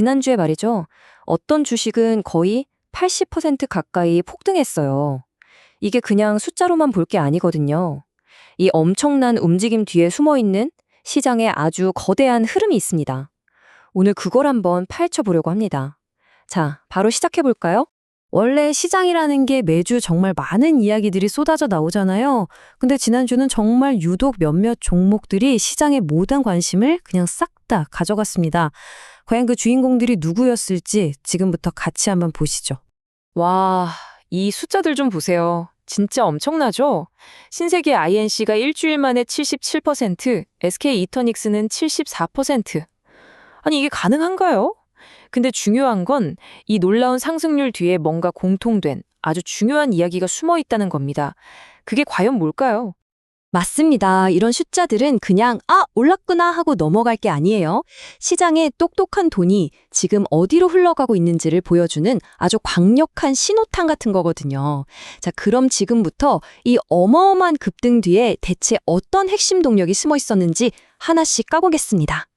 지난주에 말이죠. 어떤 주식은 거의 80% 가까이 폭등했어요. 이게 그냥 숫자로만 볼 게 아니거든요. 이 엄청난 움직임 뒤에 숨어 있는 시장에 아주 거대한 흐름이 있습니다. 오늘 그걸 한번 파헤쳐 보려고 합니다. 자, 바로 시작해 볼까요? 원래 시장이라는 게 매주 정말 많은 이야기들이 쏟아져 나오잖아요. 근데 지난주는 정말 유독 몇몇 종목들이 시장의 모든 관심을 그냥 싹 다 가져갔습니다. 과연 그 주인공들이 누구였을지 지금부터 같이 한번 보시죠. 와, 이 숫자들 좀 보세요. 진짜 엄청나죠? 신세계 INC가 일주일 만에 77%, SK 이터닉스는 74%. 아니, 이게 가능한가요? 근데 중요한 건 이 놀라운 상승률 뒤에 뭔가 공통된 아주 중요한 이야기가 숨어 있다는 겁니다. 그게 과연 뭘까요? 맞습니다. 이런 숫자들은 그냥 올랐구나 하고 넘어갈 게 아니에요. 시장에 똑똑한 돈이 지금 어디로 흘러가고 있는지를 보여주는 아주 강력한 신호탄 같은 거거든요. 자, 그럼 지금부터 이 어마어마한 급등 뒤에 대체 어떤 핵심 동력이 숨어 있었는지 하나씩 까보겠습니다.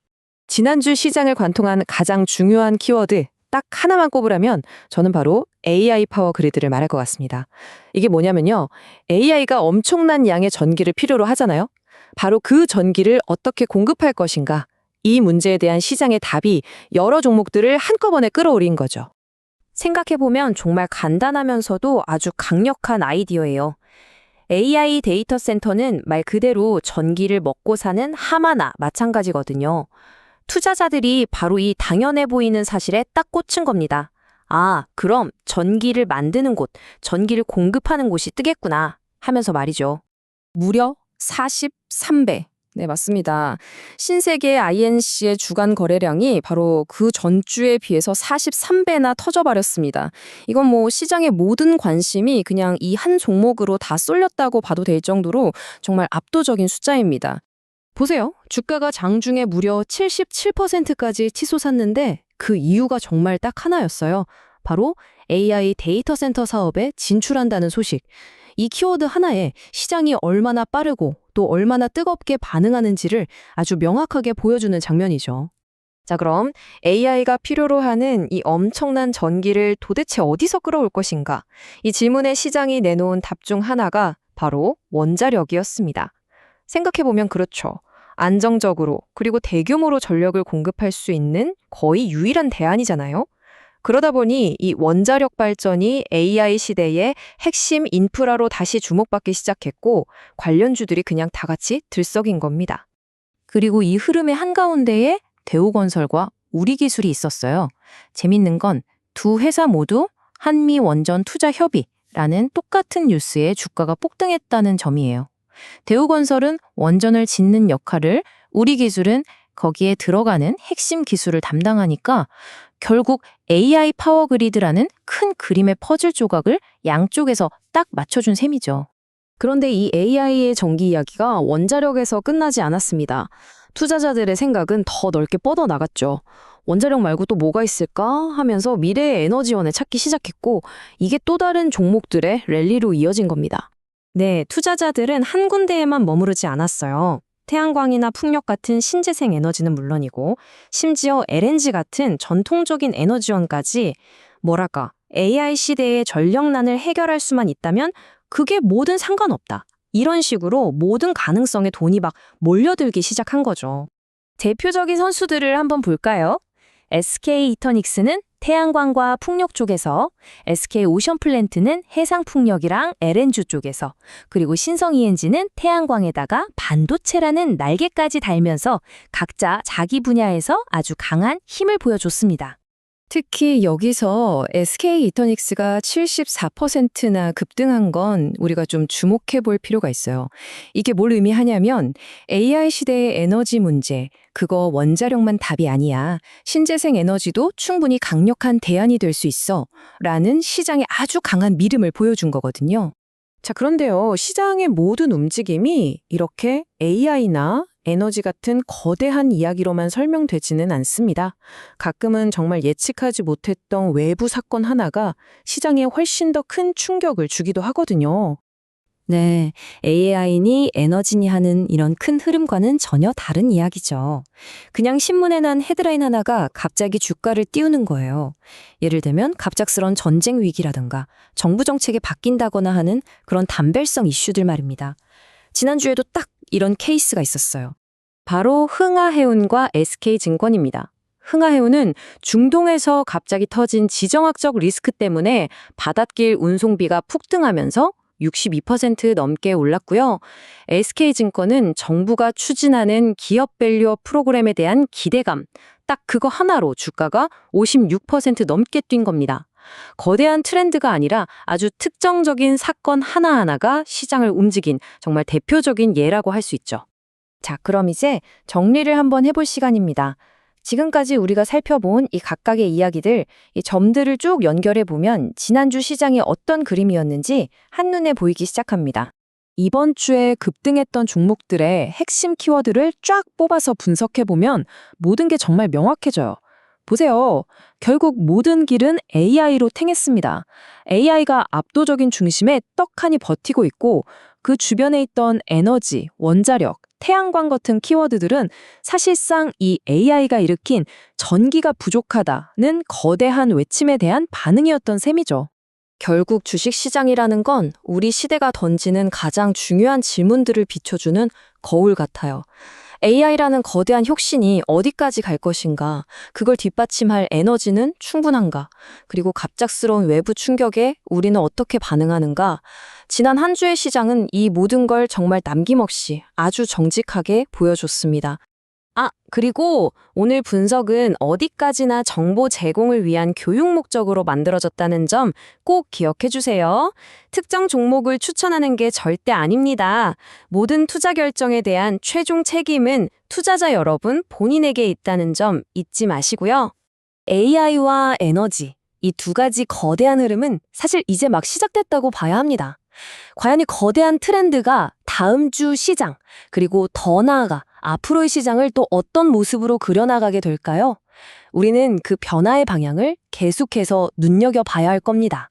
지난주 시장을 관통한 가장 중요한 키워드 딱 하나만 꼽으라면 저는 바로 AI 파워 그리드를 말할 것 같습니다. 이게 뭐냐면요. AI가 엄청난 양의 전기를 필요로 하잖아요. 바로 그 전기를 어떻게 공급할 것인가. 이 문제에 대한 시장의 답이 여러 종목들을 한꺼번에 끌어올린 거죠. 생각해보면 정말 간단하면서도 아주 강력한 아이디어예요. AI 데이터 센터는 말 그대로 전기를 먹고 사는 하마나 마찬가지거든요. 투자자들이 바로 이 당연해 보이는 사실에 딱 꽂힌 겁니다. 아, 그럼 전기를 만드는 곳, 전기를 공급하는 곳이 뜨겠구나 하면서 말이죠. 무려 43배. 네, 맞습니다. 신세계 INC의 주간 거래량이 바로 그 전주에 비해서 43배나 터져버렸습니다. 이건 뭐 시장의 모든 관심이 그냥 이 한 종목으로 다 쏠렸다고 봐도 될 정도로 정말 압도적인 숫자입니다. 보세요. 주가가 장중에 무려 77%까지 치솟았는데 그 이유가 정말 딱 하나였어요. 바로 AI 데이터 센터 사업에 진출한다는 소식. 이 키워드 하나에 시장이 얼마나 빠르고 또 얼마나 뜨겁게 반응하는지를 아주 명확하게 보여주는 장면이죠. 자, 그럼 AI가 필요로 하는 이 엄청난 전기를 도대체 어디서 끌어올 것인가? 이 질문에 시장이 내놓은 답 중 하나가 바로 원자력이었습니다. 생각해보면 그렇죠. 안정적으로 그리고 대규모로 전력을 공급할 수 있는 거의 유일한 대안이잖아요. 그러다 보니 이 원자력 발전이 AI 시대의 핵심 인프라로 다시 주목받기 시작했고 관련주들이 그냥 다 같이 들썩인 겁니다. 그리고 이 흐름의 한가운데에 대우건설과 우리기술이 있었어요. 재밌는 건 두 회사 모두 한미원전투자협의라는 똑같은 뉴스에 주가가 폭등했다는 점이에요. 대우건설은 원전을 짓는 역할을, 우리기술은 거기에 들어가는 핵심 기술을 담당하니까 결국 AI 파워 그리드라는 큰 그림의 퍼즐 조각을 양쪽에서 딱 맞춰준 셈이죠. 그런데 이 AI의 전기 이야기가 원자력에서 끝나지 않았습니다. 투자자들의 생각은 더 넓게 뻗어나갔죠. 원자력 말고 또 뭐가 있을까 하면서 미래의 에너지원을 찾기 시작했고 이게 또 다른 종목들의 랠리로 이어진 겁니다. 네, 투자자들은 한 군데에만 머무르지 않았어요. 태양광이나 풍력 같은 신재생 에너지는 물론이고 심지어 LNG 같은 전통적인 에너지원까지 뭐랄까 AI 시대의 전력난을 해결할 수만 있다면 그게 뭐든 상관없다. 이런 식으로 모든 가능성에 돈이 막 몰려들기 시작한 거죠. 대표적인 선수들을 한번 볼까요? SK 이터닉스는 태양광과 풍력 쪽에서, SK 오션플랜트는 해상풍력이랑 LNG 쪽에서, 그리고 신성 ENG는 태양광에다가 반도체라는 날개까지 달면서 각자 자기 분야에서 아주 강한 힘을 보여줬습니다. 특히 여기서 SK 이터닉스가 74%나 급등한 건 우리가 좀 주목해 볼 필요가 있어요. 이게 뭘 의미하냐면 AI 시대의 에너지 문제, 그거 원자력만 답이 아니야. 신재생 에너지도 충분히 강력한 대안이 될 수 있어. 라는 시장의 아주 강한 믿음을 보여준 거거든요. 자, 그런데요. 시장의 모든 움직임이 이렇게 AI나 에너지 같은 거대한 이야기로만 설명되지는 않습니다. 가끔은 정말 예측하지 못했던 외부 사건 하나가 시장에 훨씬 더 큰 충격을 주기도 하거든요. 네, AI니 에너지니 하는 이런 큰 흐름과는 전혀 다른 이야기죠. 그냥 신문에 난 헤드라인 하나가 갑자기 주가를 띄우는 거예요. 예를 들면 갑작스런 전쟁 위기라든가 정부 정책이 바뀐다거나 하는 그런 단별성 이슈들 말입니다. 지난주에도 딱 이런 케이스가 있었어요. 바로 흥하해운과 SK증권입니다. 흥하해운은 중동에서 갑자기 터진 지정학적 리스크 때문에 바닷길 운송비가 폭등하면서 62% 넘게 올랐고요. SK증권은 정부가 추진하는 기업 밸류업 프로그램에 대한 기대감, 딱 그거 하나로 주가가 56% 넘게 뛴 겁니다. 거대한 트렌드가 아니라 아주 특정적인 사건 하나하나가 시장을 움직인 정말 대표적인 예라고 할 수 있죠. 자, 그럼 이제 정리를 한번 해볼 시간입니다. 지금까지 우리가 살펴본 이 각각의 이야기들, 이 점들을 쭉 연결해 보면 지난주 시장이 어떤 그림이었는지 한눈에 보이기 시작합니다. 이번 주에 급등했던 종목들의 핵심 키워드를 쫙 뽑아서 분석해 보면 모든 게 정말 명확해져요. 보세요. 결국 모든 길은 AI로 탱했습니다. AI가 압도적인 중심에 떡하니 버티고 있고 그 주변에 있던 에너지, 원자력, 태양광 같은 키워드들은 사실상 이 AI가 일으킨 전기가 부족하다는 거대한 외침에 대한 반응이었던 셈이죠. 결국 주식시장이라는 건 우리 시대가 던지는 가장 중요한 질문들을 비춰주는 거울 같아요. AI라는 거대한 혁신이 어디까지 갈 것인가? 그걸 뒷받침할 에너지는 충분한가? 그리고 갑작스러운 외부 충격에 우리는 어떻게 반응하는가? 지난 한 주의 시장은 이 모든 걸 정말 남김없이 아주 정직하게 보여줬습니다. 그리고 오늘 분석은 어디까지나 정보 제공을 위한 교육 목적으로 만들어졌다는 점 꼭 기억해 주세요. 특정 종목을 추천하는 게 절대 아닙니다. 모든 투자 결정에 대한 최종 책임은 투자자 여러분 본인에게 있다는 점 잊지 마시고요. AI와 에너지, 이 두 가지 거대한 흐름은 사실 이제 막 시작됐다고 봐야 합니다. 과연 이 거대한 트렌드가 다음 주 시장, 그리고 더 나아가 앞으로의 시장을 또 어떤 모습으로 그려나가게 될까요? 우리는 그 변화의 방향을 계속해서 눈여겨봐야 할 겁니다.